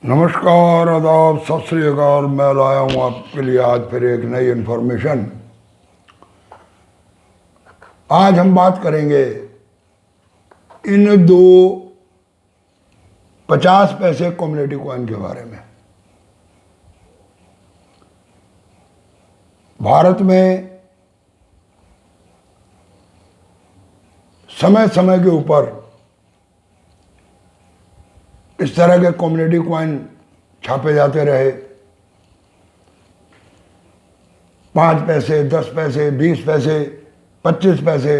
नमस्कार, आदाब, सत श्री अकाल। मैं लाया हूँ आपके लिए आज फिर एक नई इन्फॉर्मेशन। आज हम बात करेंगे इन दो 50 पैसे कम्युनिटी कॉइन के बारे में। भारत में समय समय के ऊपर इस तरह के कम्युनिटी कॉइन छापे जाते रहे। 5 पैसे, 10 पैसे, 20 पैसे, 25 पैसे,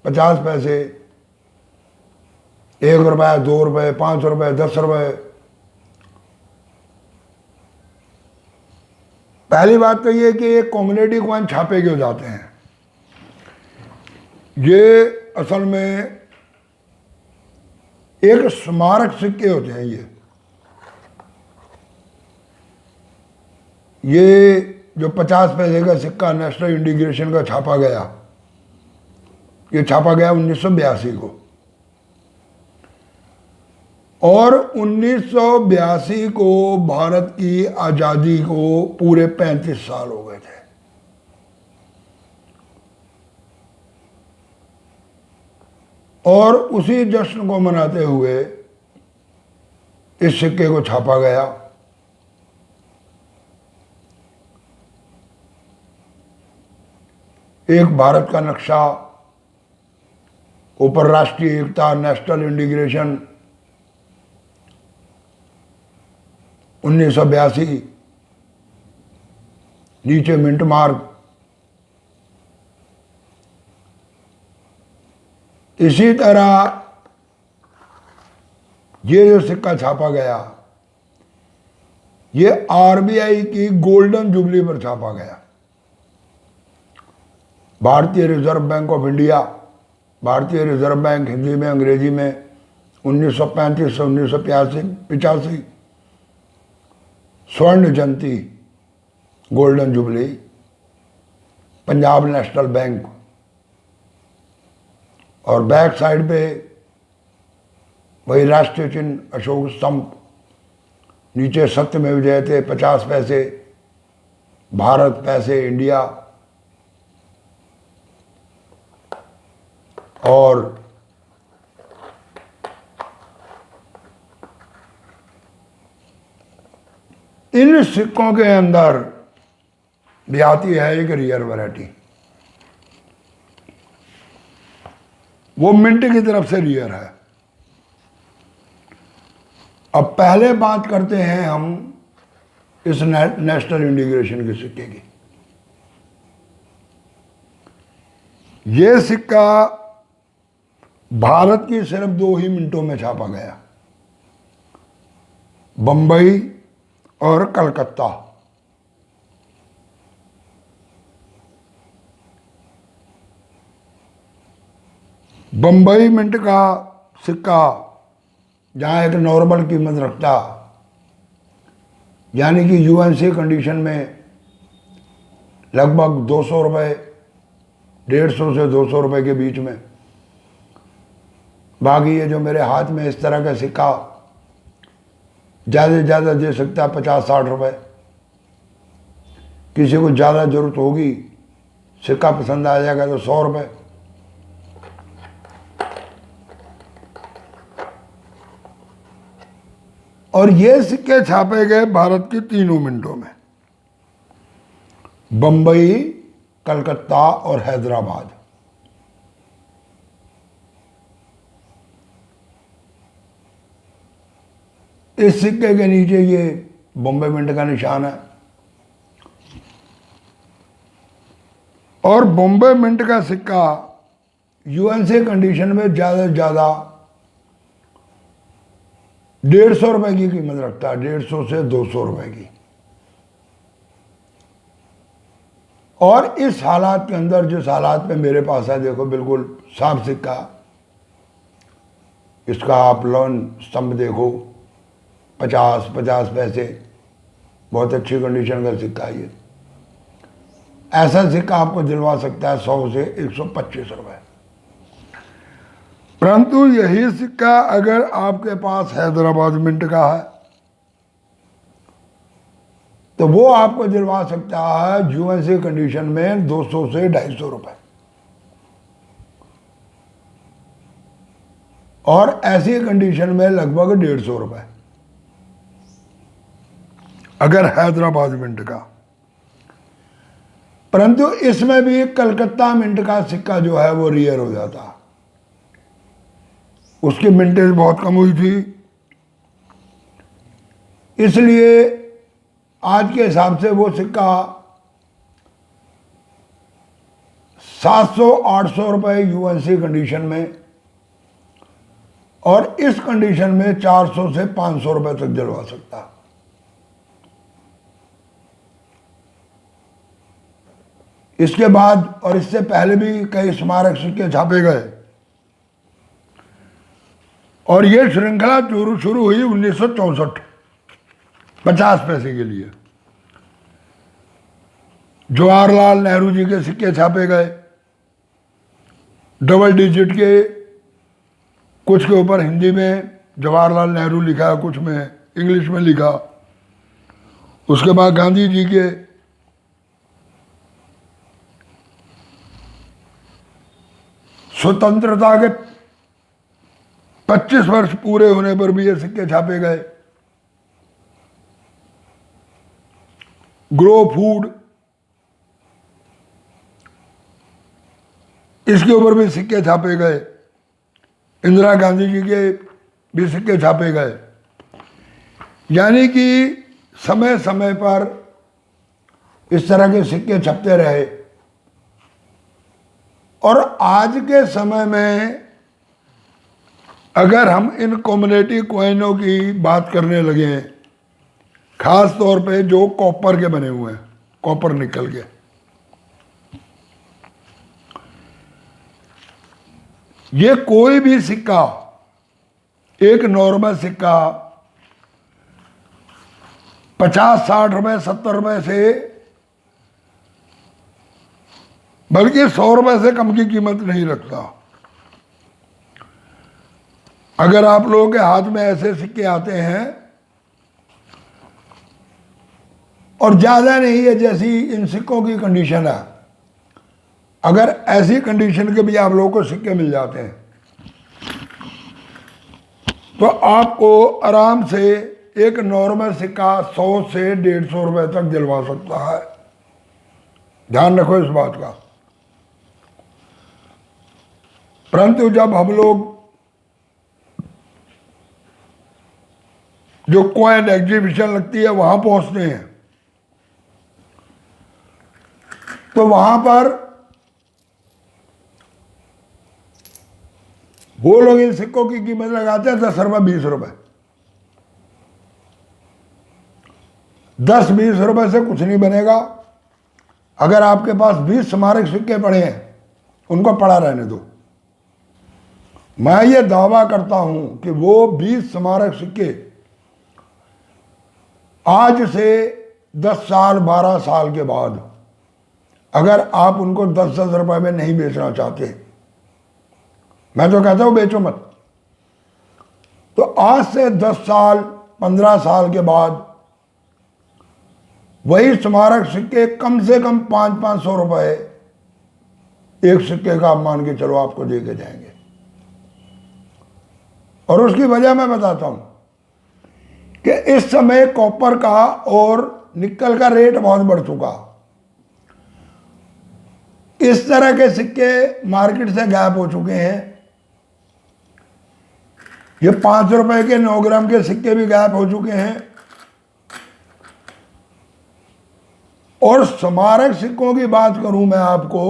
50 पैसे, 1 रुपया, 2 रुपये, 5 रुपये, 10 रुपये। पहली बात तो ये कि ये कम्युनिटी कॉइन छापे क्यों जाते हैं। ये असल में एक स्मारक सिक्के होते हैं। ये जो 50 पैसे का सिक्का नेशनल इंटीग्रेशन का छापा गया, ये छापा गया 1982 को, और 1982 को भारत की आज़ादी को पूरे 35 साल हो गए थे। और उसी जश्न को मनाते हुए इस सिक्के को छापा गया। एक भारत का नक्शा, ऊपर राष्ट्रीय एकता, नेशनल इंटीग्रेशन 1982, नीचे मिंट मार्क। इसी तरह ये जो सिक्का छापा गया, ये आरबीआई की गोल्डन जुबली पर छापा गया। भारतीय रिजर्व बैंक ऑफ इंडिया, भारतीय रिजर्व बैंक हिंदी में अंग्रेजी में 1935 से 1985 स्वर्ण जयंती golden jubilee. Punjab national bank, और बैक साइड पे वही राष्ट्रीय चिन्ह अशोक स्तंभ, नीचे सत्यमेव जयते 50 पैसे, भारत पैसे, इंडिया। और इन सिक्कों के अंदर भी आती है एक रियर वैरायटी, वो मिंट की तरफ से रियर है। अब पहले बात करते हैं हम इस नेशनल इंटीग्रेशन के सिक्के की। ये सिक्का भारत की सिर्फ 2 ही मिनटों में छापा गया, बंबई और कलकत्ता। बंबई मिंट का सिक्का जहाँ एक नॉर्मल कीमत रखता, यानी कि यूएनसी कंडीशन में लगभग 200 रुपये, 150 से 200 रुपये के बीच में। बाकी ये जो मेरे हाथ में इस तरह का सिक्का ज़्यादा से ज़्यादा दे सकता है 50-60 रुपये। किसी को ज़्यादा ज़रूरत होगी, सिक्का पसंद आ जाएगा तो 100 रुपये। और ये सिक्के छापे गए भारत की 3 मिनटों में, बंबई, कलकत्ता और हैदराबाद। इस सिक्के के नीचे ये बॉम्बे मिंट का निशान है, और बॉम्बे मिंट का सिक्का यूएनसी कंडीशन में ज़्यादा से ज़्यादा 150 रुपये की कीमत रखता है, 150 से 200 रुपये की। और इस हालात के अंदर, जिस हालात में मेरे पास है, देखो बिल्कुल साफ सिक्का। इसका आप लोन स्तंभ देखो, 50 पैसे, बहुत अच्छी कंडीशन का सिक्का है ये। ऐसा सिक्का आपको दिलवा सकता है 100 से 125 रुपये। परंतु यही सिक्का अगर आपके पास हैदराबाद मिंट का है तो वो आपको दिलवा सकता है यूएनसी कंडीशन में 200 से 250 रुपए, और ऐसी कंडीशन में लगभग 150 रुपए अगर हैदराबाद मिंट का। परंतु इसमें भी कलकत्ता मिंट का सिक्का जो है वो रेयर हो जाता, उसकी मिंटेज बहुत कम हुई थी, इसलिए आज के हिसाब से वो सिक्का 700-800 रुपए यूएनसी कंडीशन में, और इस कंडीशन में 400 से 500 रुपए तक दिलवा सकता। इसके बाद और इससे पहले भी कई स्मारक सिक्के छापे गए, और ये श्रृंखला शुरू हुई 1964, 50 पैसे के लिए। जवाहरलाल नेहरू जी के सिक्के छापे गए, डबल डिजिट के, कुछ के ऊपर हिंदी में जवाहरलाल नेहरू लिखा, कुछ में इंग्लिश में लिखा। उसके बाद गांधी जी के, स्वतंत्रता के 25 वर्ष पूरे होने पर भी ये सिक्के छापे गए। ग्रो फूड, इसके ऊपर भी सिक्के छापे गए। इंदिरा गांधी जी के भी सिक्के छापे गए। यानी कि समय समय पर इस तरह के सिक्के छपते रहे, और आज के समय में अगर हम इन कम्युनिटी कॉइनों की बात करने लगे हैं, खास तौर पे जो कॉपर के बने हुए हैं, कॉपर निकल के, ये कोई भी सिक्का, एक नॉर्मल सिक्का 50-60 रुपए 70 रुपए से, बल्कि 100 रुपए से कम की कीमत नहीं रखता। अगर आप लोगों के हाथ में ऐसे सिक्के आते हैं, और ज्यादा नहीं है जैसी इन सिक्कों की कंडीशन है, अगर ऐसी कंडीशन के भी आप लोगों को सिक्के मिल जाते हैं, तो आपको आराम से एक नॉर्मल सिक्का 100 से 150 रुपए तक दिलवा सकता है। ध्यान रखो इस बात का। परंतु जब हम लोग जो कॉइन एग्जीबिशन लगती है वहां पहुंचते हैं, तो वहां पर वो लोग इन सिक्कों की कीमत लगाते हैं 10 रुपए 20 रुपए। 10-20 रुपए से कुछ नहीं बनेगा। अगर आपके पास 20 स्मारक सिक्के पड़े हैं, उनको पड़ा रहने दो। मैं ये दावा करता हूं कि वो 20 स्मारक सिक्के आज से 10 साल 12 साल के बाद, अगर आप उनको 10-10 रुपए में नहीं बेचना चाहते, मैं तो कहता हूं बेचो मत, तो आज से 10 साल 15 साल के बाद वही स्मारक सिक्के कम से कम 500-500 रुपए एक सिक्के का आप मान के चलो आपको दे के जाएंगे। और उसकी वजह मैं बताता हूं कि इस समय कॉपर का और निकल का रेट बहुत बढ़ चुका। इस तरह के सिक्के मार्केट से गायब हो चुके हैं। ये 5 रुपए के 9 ग्राम के सिक्के भी गायब हो चुके हैं। और स्मारक सिक्कों की बात करूं मैं आपको,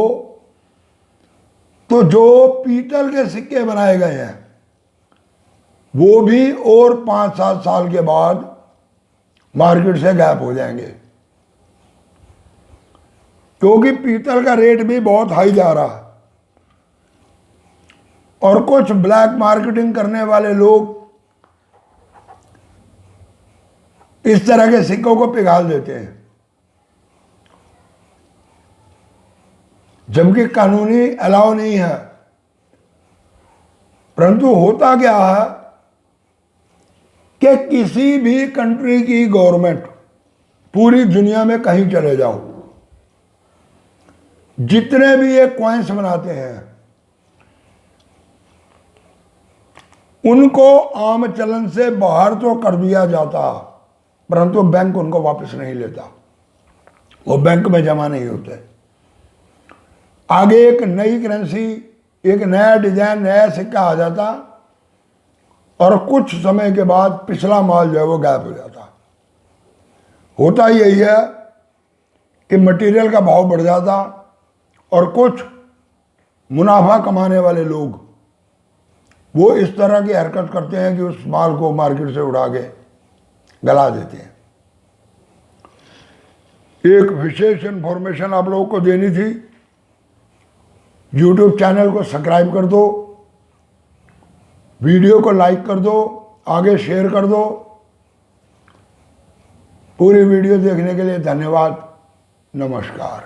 तो जो पीतल के सिक्के बनाए गए हैं वो भी और 5-7 साल के बाद मार्केट से गायब हो जाएंगे, क्योंकि पीतल का रेट भी बहुत हाई जा रहा है। और कुछ ब्लैक मार्केटिंग करने वाले लोग इस तरह के सिक्कों को पिघाल देते हैं, जबकि कानूनी अलाउ नहीं है। परंतु होता क्या है कि किसी भी कंट्री की गवर्नमेंट पूरी दुनिया में कहीं चले जाओ, जितने भी ये कॉइन्स बनाते हैं उनको आम चलन से बाहर तो कर दिया जाता, परंतु बैंक उनको वापस नहीं लेता, वो बैंक में जमा नहीं होते। आगे एक नई करेंसी, एक नया डिजाइन, नया सिक्का आ जाता और कुछ समय के बाद पिछला माल जो है वो गायब हो जाता। होता यही है कि मटेरियल का भाव बढ़ जाता और कुछ मुनाफा कमाने वाले लोग वो इस तरह की हरकत करते हैं कि उस माल को मार्केट से उड़ा के गला देते हैं। एक विशेष इंफॉर्मेशन आप लोगों को देनी थी। YouTube चैनल को सब्सक्राइब कर दो, वीडियो को लाइक कर दो, आगे शेयर कर दो। पूरी वीडियो देखने के लिए धन्यवाद। नमस्कार।